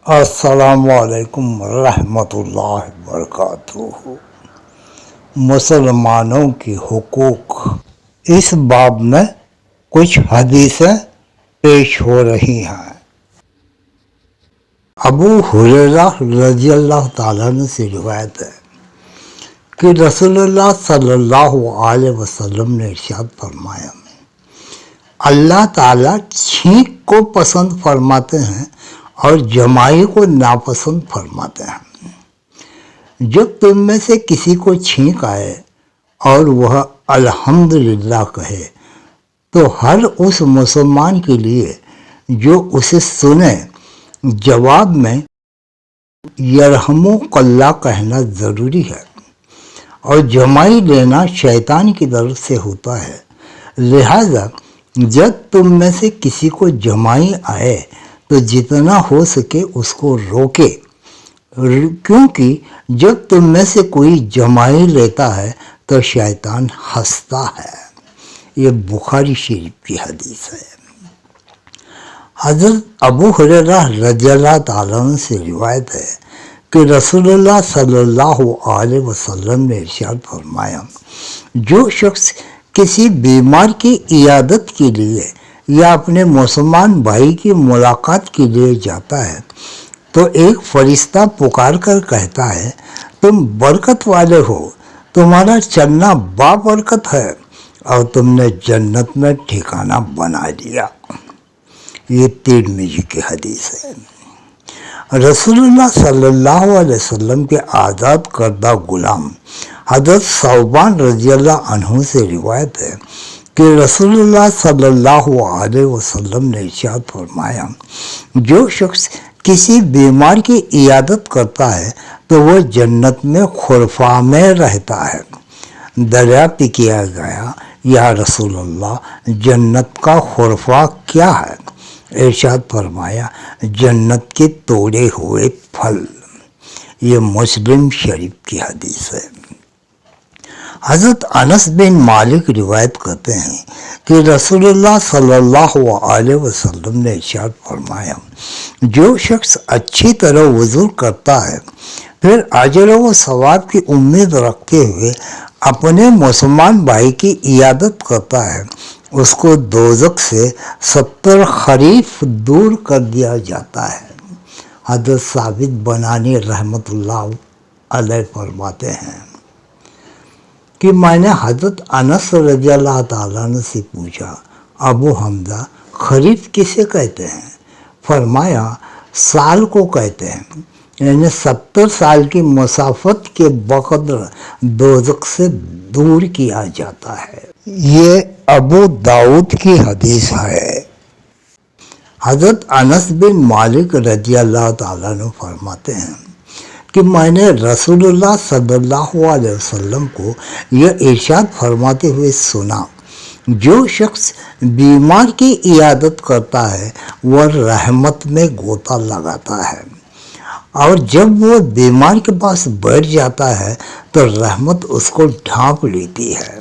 السلام علیکم ورحمۃ اللہ وبرکاتہ۔ مسلمانوں کی حقوق، اس باب میں کچھ حدیثیں پیش ہو رہی ہیں۔ ابو ہریرہ رضی اللہ تعالیٰ عنہ سے روایت ہے کہ رسول اللہ صلی اللہ علیہ وسلم نے ارشاد فرمایا، اللہ تعالیٰ چھینک کو پسند فرماتے ہیں اور جمائی کو ناپسند فرماتے ہیں۔ جب تم میں سے کسی کو چھینک آئے اور وہ الحمدللہ کہے تو ہر اس مسلمان کے لیے جو اسے سنے جواب میں یرحمک اللہ کہنا ضروری ہے، اور جمائی لینا شیطان کی طرف سے ہوتا ہے، لہذا جب تم میں سے کسی کو جمائی آئے تو جتنا ہو سکے اس کو روکے، کیونکہ جب تم میں سے کوئی جمائی لیتا ہے تو شیطان ہنستا ہے۔ یہ بخاری شریف کی حدیث ہے۔ حضرت ابو ہریرہ رضی اللہ تعالیٰ عنہ سے روایت ہے کہ رسول اللہ صلی اللہ علیہ وسلم نے ارشاد فرمایا، جو شخص کسی بیمار کی عیادت کے لیے یا اپنے مسلمان بھائی کی ملاقات کے لیے جاتا ہے تو ایک فرشتہ پکار کر کہتا ہے، تم برکت والے ہو، تمہارا چلنا بابرکت ہے اور تم نے جنت میں ٹھکانہ بنا لیا۔ یہ ترمذی کی حدیث ہے۔ رسول اللہ صلی اللہ علیہ وسلم کے آزاد کردہ غلام حضرت ثوبان رضی اللہ عنہ سے روایت ہے کہ رسول اللہ صلی اللہ علیہ وسلم نے ارشاد فرمایا، جو شخص کسی بیمار کی عیادت کرتا ہے تو وہ جنت میں خلفاء میں رہتا ہے۔ دریافت کیا گیا، یا رسول اللہ، جنت کا خلفاء کیا ہے؟ ارشاد فرمایا، جنت کے توڑے ہوئے پھل۔ یہ مسلم شریف کی حدیث ہے۔ حضرت انس بن مالک روایت کرتے ہیں کہ رسول اللہ صلی اللہ علیہ وسلم نے ارشاد فرمایا، جو شخص اچھی طرح وضو کرتا ہے پھر اجر و ثواب کی امید رکھتے ہوئے اپنے مسلمان بھائی کی عیادت کرتا ہے، اس کو دوزخ سے 70 خریف دور کر دیا جاتا ہے۔ حضرت ثابت بنانی رحمۃ اللہ علیہ فرماتے ہیں کہ میں نے حضرت انس رضی اللہ تعالیٰ عنہ سے پوچھا، ابو حمزہ، خریف کسے کہتے ہیں؟ فرمایا، سال کو کہتے ہیں، یعنی 70 سال کی مسافت کے بقدر دوزخ سے دور کیا جاتا ہے۔ یہ ابو داؤد کی حدیث ہے۔ حضرت انس بن مالک رضی اللہ تعالیٰ عنہ فرماتے ہیں کہ میں نے رسول اللہ صلی اللہ علیہ وسلم کو یہ ارشاد فرماتے ہوئے سنا، جو شخص بیمار کی عیادت کرتا ہے وہ رحمت میں غوطہ لگاتا ہے، اور جب وہ بیمار کے پاس بیٹھ جاتا ہے تو رحمت اس کو ڈھانپ لیتی ہے۔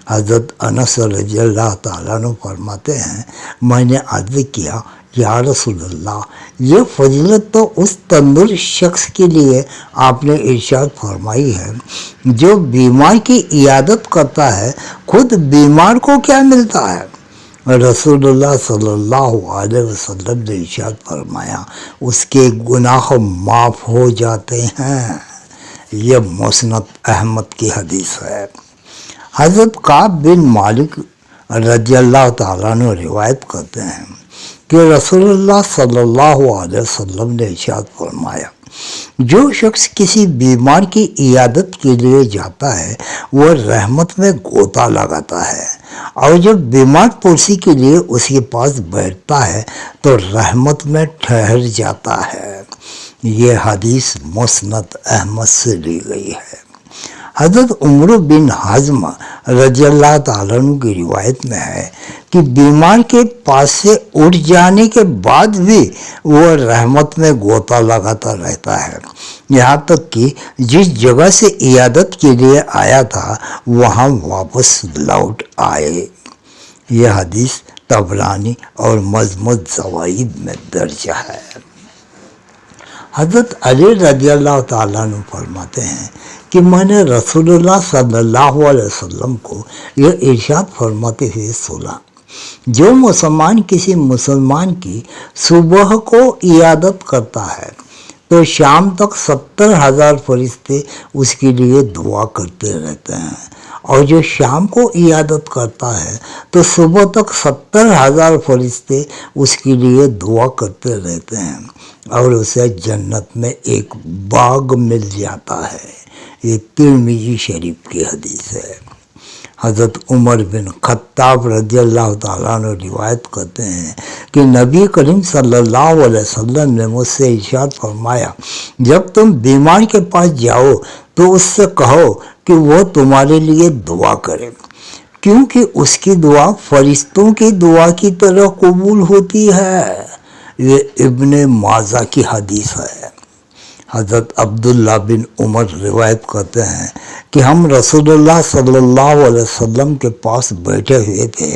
حضرت انس رضی اللہ تعالیٰ عنہ فرماتے ہیں، میں نے عرض کیا، یا رسول اللہ، یہ فضیلت تو اس تندرست شخص کے لیے آپ نے ارشاد فرمائی ہے جو بیمار کی عیادت کرتا ہے، خود بیمار کو کیا ملتا ہے؟ رسول اللہ صلی اللہ علیہ وسلم نے ارشاد فرمایا، اس کے گناہ معاف ہو جاتے ہیں۔ یہ مسند احمد کی حدیث ہے۔ حضرت کعب بن مالک رضی اللہ تعالیٰ عنہ روایت کرتے ہیں کہ رسول اللہ صلی اللہ علیہ وسلم نے ارشاد فرمایا، جو شخص کسی بیمار کی عیادت کے لیے جاتا ہے وہ رحمت میں غوطہ لگاتا ہے، اور جب بیمار پرسی کے لیے اس کے پاس بیٹھتا ہے تو رحمت میں ٹھہر جاتا ہے۔ یہ حدیث مسند احمد سے لی گئی ہے۔ حضرت عمر بن حزم رضی اللہ تعالیٰ عنہ کی روایت میں ہے کہ بیمار کے پاس سے اٹھ جانے کے بعد بھی وہ رحمت میں غوطہ لگاتا رہتا ہے، یہاں تک کہ جس جگہ سے عیادت کے لیے آیا تھا وہاں واپس لوٹ آئے۔ یہ حدیث طبرانی اور مجمع الزوائد میں درج ہے۔ حضرت علی رضی اللہ تعالیٰ عنہ فرماتے ہیں کہ میں نے رسول اللہ صلی اللہ علیہ وسلم کو یہ ارشاد فرماتے ہوئے سنا، جو مسلمان کسی مسلمان کی صبح کو عیادت کرتا ہے تو شام تک 70,000 فرشتے اس کے لیے دعا کرتے رہتے ہیں، اور جو شام کو عیادت کرتا ہے تو صبح تک 70,000 فرشتے اس کے لیے دعا کرتے رہتے ہیں، اور اسے جنت میں ایک باغ مل جاتا ہے۔ یہ ترمذی شریف کی حدیث ہے۔ حضرت عمر بن خطاب رضی اللہ تعالیٰ عنہ روایت کرتے ہیں کہ نبی کریم صلی اللہ علیہ وسلم نے مجھ سے ارشاد فرمایا، جب تم بیمار کے پاس جاؤ تو اس سے کہو کہ وہ تمہارے لیے دعا کرے، کیونکہ اس کی دعا فرشتوں کی دعا کی طرح قبول ہوتی ہے۔ یہ ابن ماجہ کی حدیث ہے۔ حضرت عبداللہ بن عمر روایت کرتے ہیں کہ ہم رسول اللہ صلی اللہ علیہ وسلم کے پاس بیٹھے ہوئے تھے،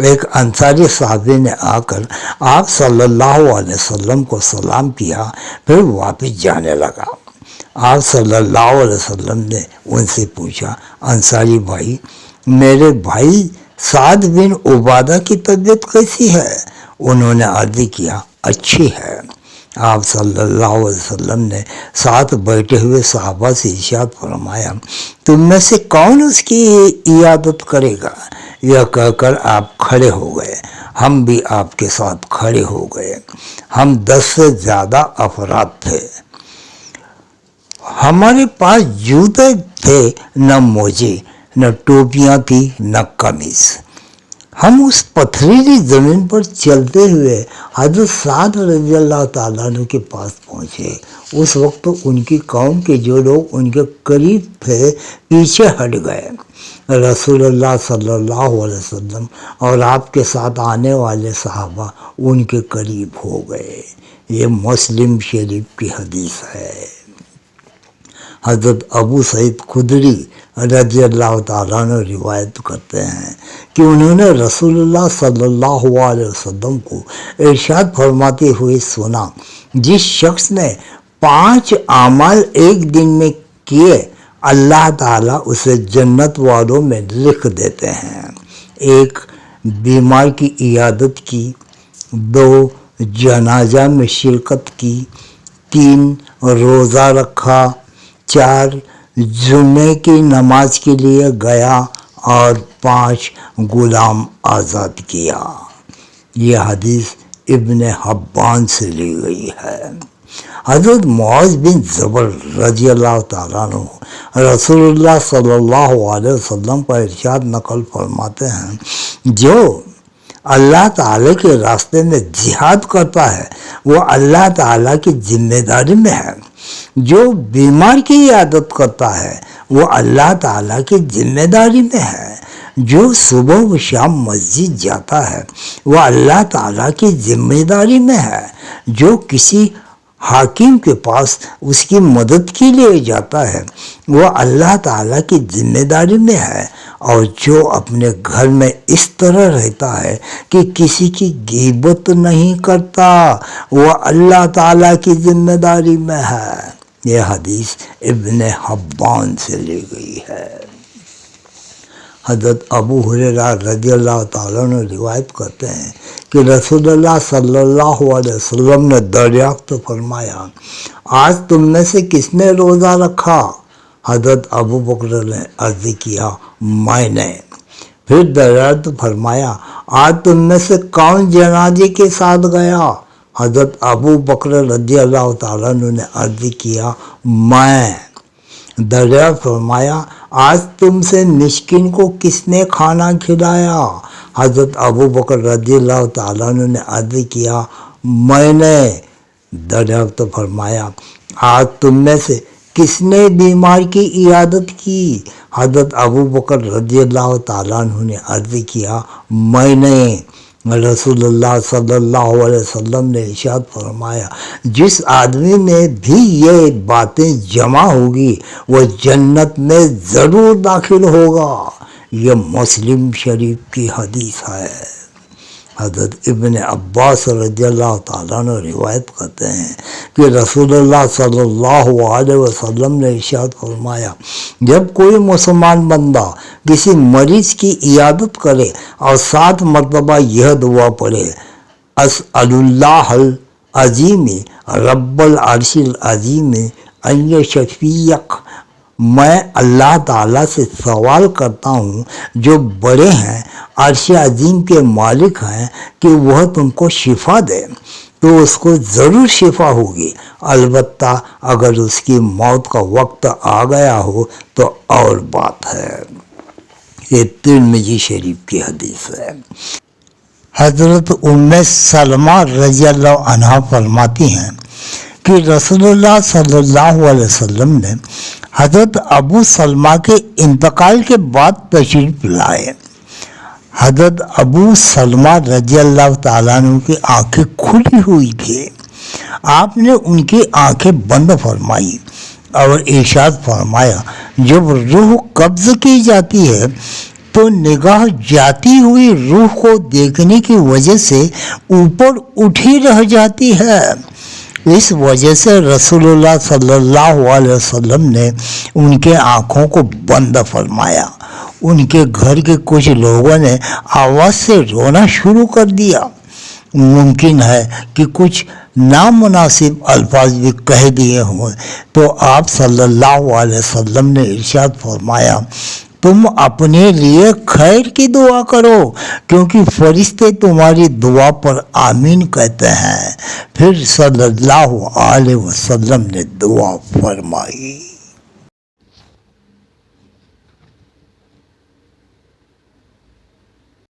ایک انصاری صحابی نے آ کر آپ صلی اللہ علیہ وسلم کو سلام کیا، پھر واپس جانے لگا۔ آپ صلی اللہ علیہ وسلم نے ان سے پوچھا، انصاری بھائی، میرے بھائی سعد بن عبادہ کی طبیعت کیسی ہے؟ انہوں نے عرض کیا، اچھی ہے۔ آپ صلی اللہ علیہ وسلم نے ساتھ بیٹھے ہوئے صحابہ سے ارشاد فرمایا، تم میں سے کون اس کی عیادت کرے گا؟ یہ کہہ کر آپ کھڑے ہو گئے، ہم بھی آپ کے ساتھ کھڑے ہو گئے۔ ہم 10 سے زیادہ افراد تھے، ہمارے پاس جوتے تھے، نہ موزے، نہ ٹوپیاں تھی، نہ قمیص۔ ہم اس پتھریلی زمین پر چلتے ہوئے حضرت سعد رضی اللہ تعالیٰ عنہ کے پاس پہنچے۔ اس وقت ان کی قوم کے جو لوگ ان کے قریب تھے پیچھے ہٹ گئے۔ رسول اللہ صلی اللہ علیہ وسلم اور آپ کے ساتھ آنے والے صحابہ ان کے قریب ہو گئے۔ یہ مسلم شریف کی حدیث ہے۔ حضرت ابو سعید خدری رضی اللہ تعالیٰ عنہ روایت کرتے ہیں کہ انہوں نے رسول اللہ صلی اللہ علیہ وسلم کو ارشاد فرماتے ہوئے سنا، جس شخص نے 5 اعمال ایک دن میں کیے، اللہ تعالیٰ اسے جنت والوں میں لکھ دیتے ہیں۔ 1 بیمار کی عیادت کی، 2 جنازہ میں شرکت کی، 3 روزہ رکھا، 4 جمعے کی نماز کے لیے گیا، اور 5 غلام آزاد کیا۔ یہ حدیث ابن حبان سے لی گئی ہے۔ حضرت معاذ بن جبل رضی اللہ تعالیٰ عنہ رسول اللہ صلی اللہ علیہ وسلم کا ارشاد نقل فرماتے ہیں، جو اللہ تعالیٰ کے راستے میں جہاد کرتا ہے وہ اللہ تعالیٰ کی ذمہ داری میں ہے، جو بیمار کی عیادت کرتا ہے وہ اللہ تعالیٰ کی ذمہ داری میں ہے، جو صبح و شام مسجد جاتا ہے وہ اللہ تعالیٰ کی ذمہ داری میں ہے، جو کسی حاکم کے پاس اس کی مدد کے لیے جاتا ہے وہ اللہ تعالیٰ کی ذمہ داری میں ہے، اور جو اپنے گھر میں اس طرح رہتا ہے کہ کسی کی غیبت نہیں کرتا وہ اللہ تعالیٰ کی ذمہ داری میں ہے۔ یہ حدیث ابن حبان سے لی گئی ہے۔ حضرت ابو ہریرہ رضی اللہ تعالیٰ عنہ روایت کرتے ہیں کہ رسول اللہ صلی اللہ علیہ وسلم نے دریافت فرمایا، آج تم میں سے کس نے روزہ رکھا؟ حضرت ابو بکر نے عرض کیا، میں نے۔ پھر دریافت فرمایا، آج تم میں سے کون جنازے کے ساتھ گیا؟ حضرت ابو بکر رضی اللہ تعالیٰ عنہ نے عرض کیا، میں۔ دریافت فرمایا، آج تم سے مسکین کو کس نے کھانا کھلایا؟ حضرت ابو بکر رضی اللہ تعالیٰ عنہ نے عرض کیا، میں نے۔ دریافت فرمایا، آج تم میں سے کس نے بیمار کی عیادت کی؟ حضرت ابو بکر رضی اللہ تعالیٰ عنہ نے عرض کیا، میں نے۔ رسول اللہ صلی اللہ علیہ وسلم نے ارشاد فرمایا، جس آدمی میں بھی یہ باتیں جمع ہوگی وہ جنت میں ضرور داخل ہوگا۔ یہ مسلم شریف کی حدیث ہے۔ حضرت ابن عباس رضی اللہ تعالیٰ عنہ روایت کرتے ہیں کہ رسول اللہ صلی اللہ علیہ وسلم نے ارشاد فرمایا، جب کوئی مسلمان بندہ کسی مریض کی عیادت کرے اور 7 مرتبہ یہ دعا پڑھے، اسأل اللہ العظیم رب العرش العظیم ان یشفیک، میں اللہ تعالیٰ سے سوال کرتا ہوں جو بڑے ہیں، عرش عظیم کے مالک ہیں، کہ وہ تم کو شفا دے، تو اس کو ضرور شفا ہوگی، البتہ اگر اس کی موت کا وقت آ گیا ہو تو اور بات ہے۔ یہ ترمذی شریف کی حدیث ہے۔ حضرت ام سلمہ رضی اللہ عنہا فرماتی ہیں کہ رسول اللہ صلی اللہ علیہ وسلم نے حضرت ابو سلمہ کے انتقال کے بعد تشریف لائے۔ حضرت ابو سلمہ رضی اللہ تعالیٰ عنہ کی آنکھیں کھلی ہوئی تھی۔ آپ نے ان کی آنکھیں بند فرمائی اور ارشاد فرمایا، جب روح قبض کی جاتی ہے تو نگاہ جاتی ہوئی روح کو دیکھنے کی وجہ سے اوپر اٹھی رہ جاتی ہے۔ اس وجہ سے رسول اللہ صلی اللہ علیہ وسلم نے ان کے آنکھوں کو بند فرمایا۔ ان کے گھر کے کچھ لوگوں نے آواز سے رونا شروع کر دیا۔ ممکن ہے کہ کچھ نامناسب الفاظ بھی کہہ دیے ہوں، تو آپ صلی اللہ علیہ وسلم نے ارشاد فرمایا، تم اپنے لیے خیر کی دعا کرو، کیونکہ فرشتے تمہاری دعا پر آمین کہتے ہیں۔ پھر صلی اللہ علیہ وسلم نے دعا فرمائی۔